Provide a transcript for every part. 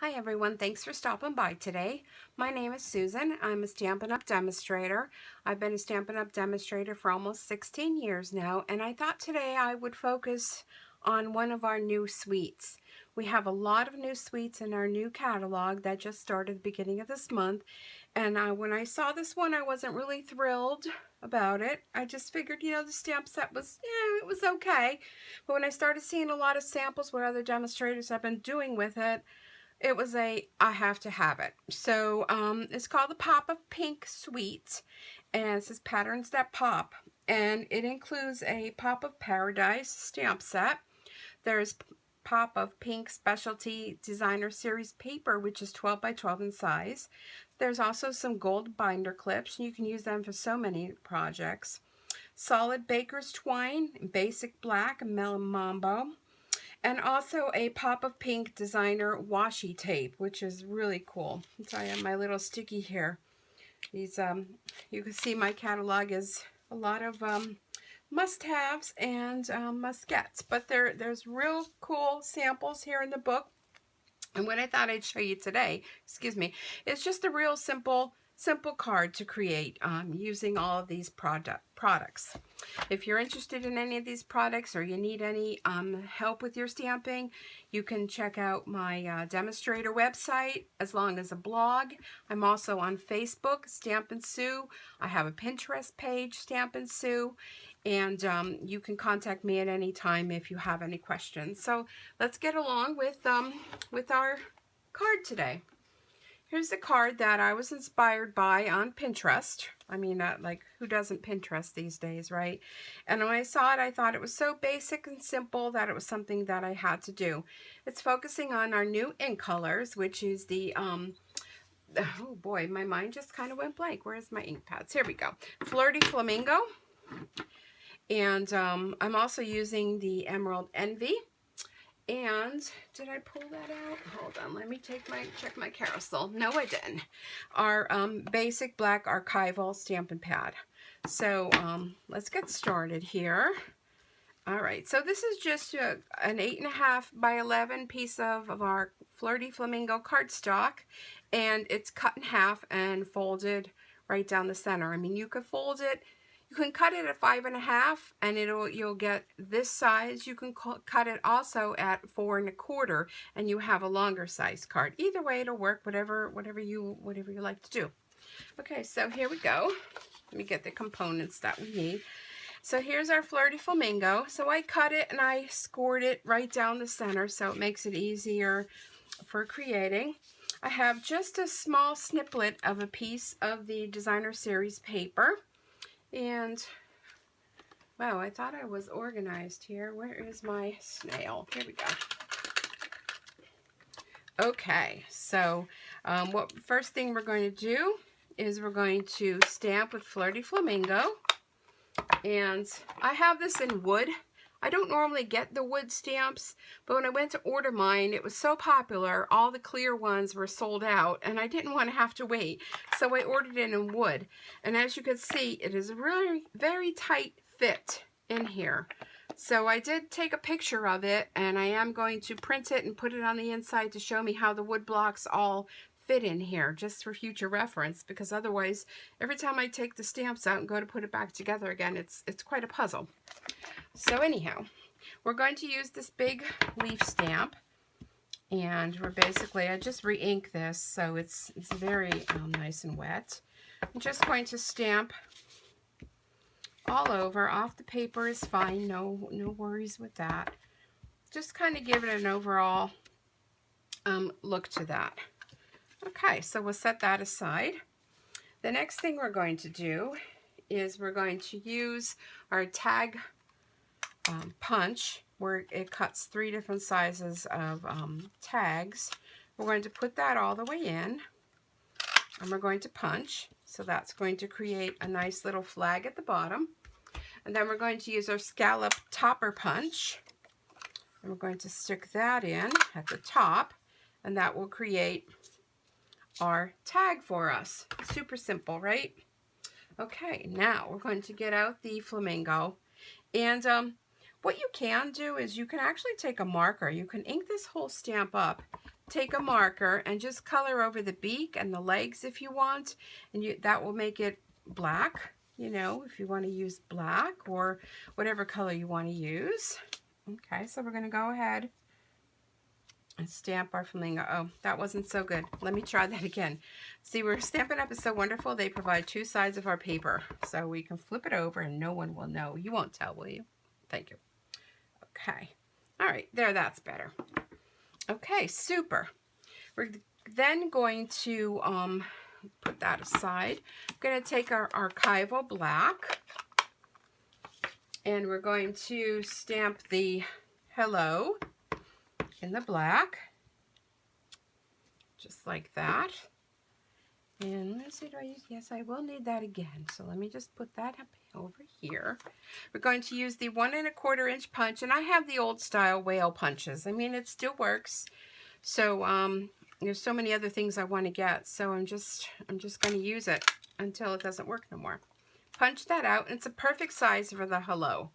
Hi everyone, thanks for stopping by today. My name is Susan. I'm a Stampin' Up! Demonstrator. I've been a Stampin' Up! Demonstrator for almost 16 years now, and I thought today I would focus on one of our new suites. We have a lot of new suites in our new catalog that just started at the beginning of this month, and when I saw this one I wasn't really thrilled about it. I just figured, the stamp set was, it was okay, but when I started seeing a lot of samples what other demonstrators have been doing with it, it was I have to have it. So it's called the Pop of Pink Suite, and it says Patterns That Pop, and it includes a Pop of Paradise stamp set. There's Pop of Pink Specialty Designer Series paper, which is 12 by 12 in size. There's also some gold binder clips. You can use them for so many projects. Solid Baker's Twine, Basic Black, Melon Mambo. And also a Pop of Pink designer washi tape, which is really cool. So I have my little sticky here. These, you can see my catalog is a lot of must-haves and must-gets. But there's real cool samples here in the book. And what I thought I'd show you today, is just a real simple card to create using all of these products. If you're interested in any of these products or you need any help with your stamping, you can check out my demonstrator website as long as a blog. I'm also on Facebook, Stampin' Sue. I have a Pinterest page, Stampin' Sue. And you can contact me at any time if you have any questions. So let's get along with our card today. Here's the card that I was inspired by on Pinterest. I mean, like, who doesn't Pinterest these days, right? And when I saw it, I thought it was so basic and simple that it was something that I had to do. It's focusing on our new ink colors, which is the, oh boy, my mind just kind of went blank. Where's my ink pads? Here we go. Flirty Flamingo. And I'm also using the Emerald Envy. And did I pull that out? Hold on, let me check my carousel. No, I didn't. Our basic black archival Stampin' Pad. So let's get started here. All right, so this is just an 8.5 by 11 piece of our Flirty Flamingo cardstock, and it's cut in half and folded right down the center. I mean, you could fold it. You can cut it at 5.5 and you'll get this size. You can cut it also at 4 1/4 and you have a longer size card. Either way it'll work, whatever you like to do. Okay, so here we go. Let me get the components that we need. So here's our Flirty Flamingo. So I cut it and I scored it right down the center so it makes it easier for creating. I have just a small sniplet of a piece of the Designer Series paper. And, wow, I thought I was organized here. Where is my snail? Here we go. Okay, so first thing we're going to do is we're going to stamp with Flirty Flamingo. And I have this in wood. I don't normally get the wood stamps, but when I went to order mine, it was so popular, all the clear ones were sold out, and I didn't want to have to wait. So I ordered it in wood. And as you can see, it is a really very tight fit in here. So I did take a picture of it, and I am going to print it and put it on the inside to show me how the wood blocks all fit in here, just for future reference, because otherwise, every time I take the stamps out and go to put it back together again, it's quite a puzzle. So anyhow, we're going to use this big leaf stamp, and we're basically, I just re-ink this, so it's very nice and wet. I'm just going to stamp all over. Off the paper is fine, no worries with that. Just kind of give it an overall look to that. Okay, so we'll set that aside. The next thing we're going to do is we're going to use our tag punch, where it cuts 3 different sizes of tags. We're going to put that all the way in, and we're going to punch. So that's going to create a nice little flag at the bottom. And then we're going to use our scallop topper punch, and we're going to stick that in at the top, and that will create our tag for us. Super simple, right? Okay, now we're going to get out the flamingo, and what you can do is you can actually take a marker. You can ink this whole stamp up take a marker and just color over the beak and the legs if you want, and that will make it black, you know, if you want to use black or whatever color you want to use. Okay, so we're going to go ahead and stamp our flamingo. Oh, that wasn't so good. Let me try that again. See, where Stampin' Up! Is so wonderful, they provide two sides of our paper. So we can flip it over and no one will know. You won't tell, will you? Thank you. Okay. All right, there, that's better. Okay, super. We're then going to put that aside. I'm going to take our archival black and we're going to stamp the hello in the black, just like that. And let's see, do I use, yes, I will need that again. So let me just put that up over here. We're going to use the 1 1/4 inch punch, and I have the old style whale punches. I mean, it still works. So there's so many other things I want to get, so I'm just going to use it until it doesn't work no more. Punch that out, and it's a perfect size for the hello.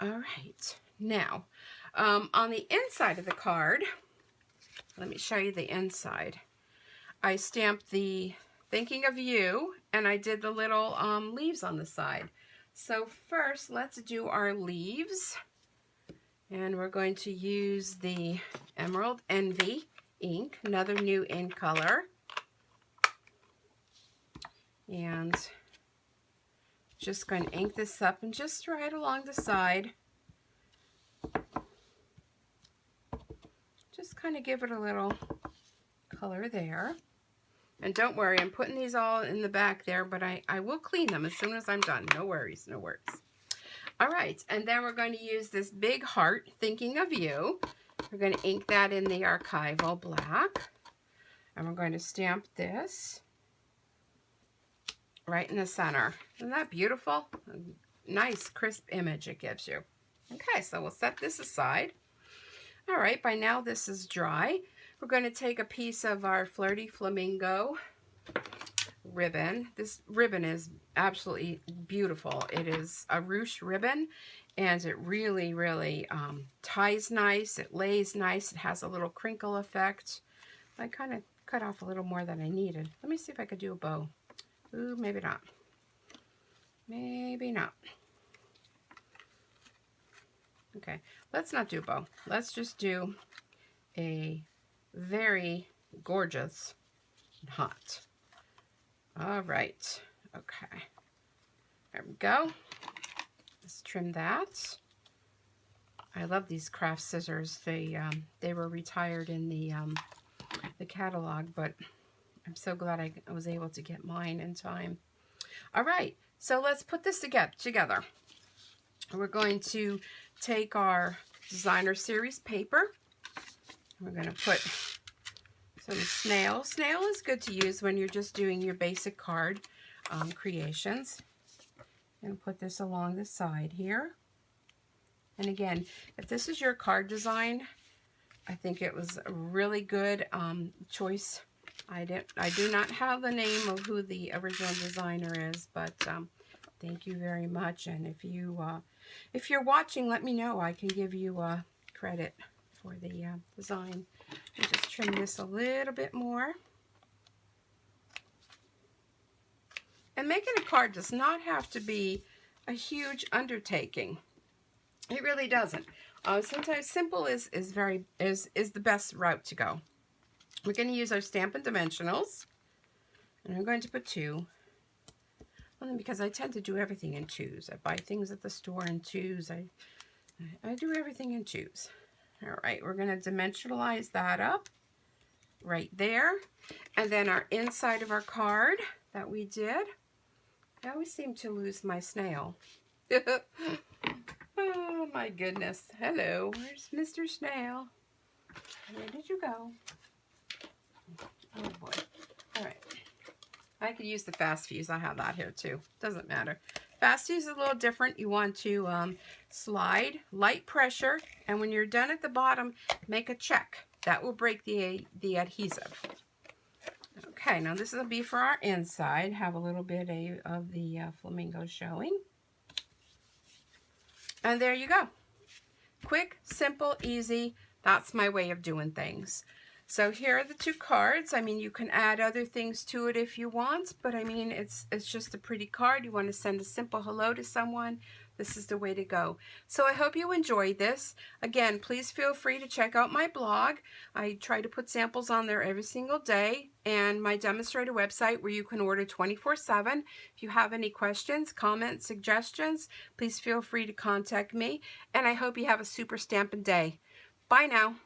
All right, now on the inside of the card, let me show you the inside. I stamped the thinking of you, and I did the little leaves on the side. So first, let's do our leaves. And we're going to use the Emerald Envy ink, another new ink color. And just going to ink this up and just right along the side. Just kind of give it a little color there. And don't worry, I'm putting these all in the back there, but I will clean them as soon as I'm done. No worries, no worries. All right, and then we're going to use this big heart, thinking of you. We're going to ink that in the archival black. And we're going to stamp this right in the center. Isn't that beautiful? A nice, crisp image it gives you. Okay, so we'll set this aside. All right, by now this is dry. We're going to take a piece of our Flirty Flamingo ribbon. This ribbon is absolutely beautiful. It is a ruche ribbon, and it really, really ties nice. It lays nice. It has a little crinkle effect. I kind of cut off a little more than I needed. Let me see if I could do a bow. Ooh, maybe not. Maybe not. Okay, let's not do a bow. Let's just do a very gorgeous hot. All right, okay. There we go. Let's trim that. I love these craft scissors. They were retired in the catalog, but I'm so glad I was able to get mine in time. All right, so let's put this together. We're going to take our designer series paper. We're going to put some snail. Snail is good to use when you're just doing your basic card creations. And put this along the side here. And again, if this is your card design, I think it was a really good choice. I do not have the name of who the original designer is, but thank you very much. And if you're watching, let me know. I can give you credit for the design. I'll just trim this a little bit more. And making a card does not have to be a huge undertaking. It really doesn't. Sometimes simple is the best route to go. We're going to use our Stampin' Dimensionals, and I'm going to put 2. Only because I tend to do everything in 2s. I buy things at the store in 2s. I do everything in 2s. All right, we're going to dimensionalize that up right there. And then our inside of our card that we did. I always seem to lose my snail. Oh my goodness. Hello, where's Mr. Snail? Where did you go? Oh boy. All right. I could use the fast fuse. I have that here too. Doesn't matter. Fast fuse is a little different. You want to slide, light pressure, and when you're done at the bottom, make a check. That will break the adhesive. Okay, now this will be for our inside. Have a little bit of the flamingo showing. And there you go. Quick, simple, easy, That's my way of doing things. So here are the two cards. I mean, you can add other things to it if you want, but I mean, it's just a pretty card. You want to send a simple hello to someone, this is the way to go. So I hope you enjoyed this. Again, please feel free to check out my blog. I try to put samples on there every single day, and my demonstrator website where you can order 24/7. If you have any questions, comments, suggestions, please feel free to contact me, and I hope you have a super Stampin' Day. Bye now.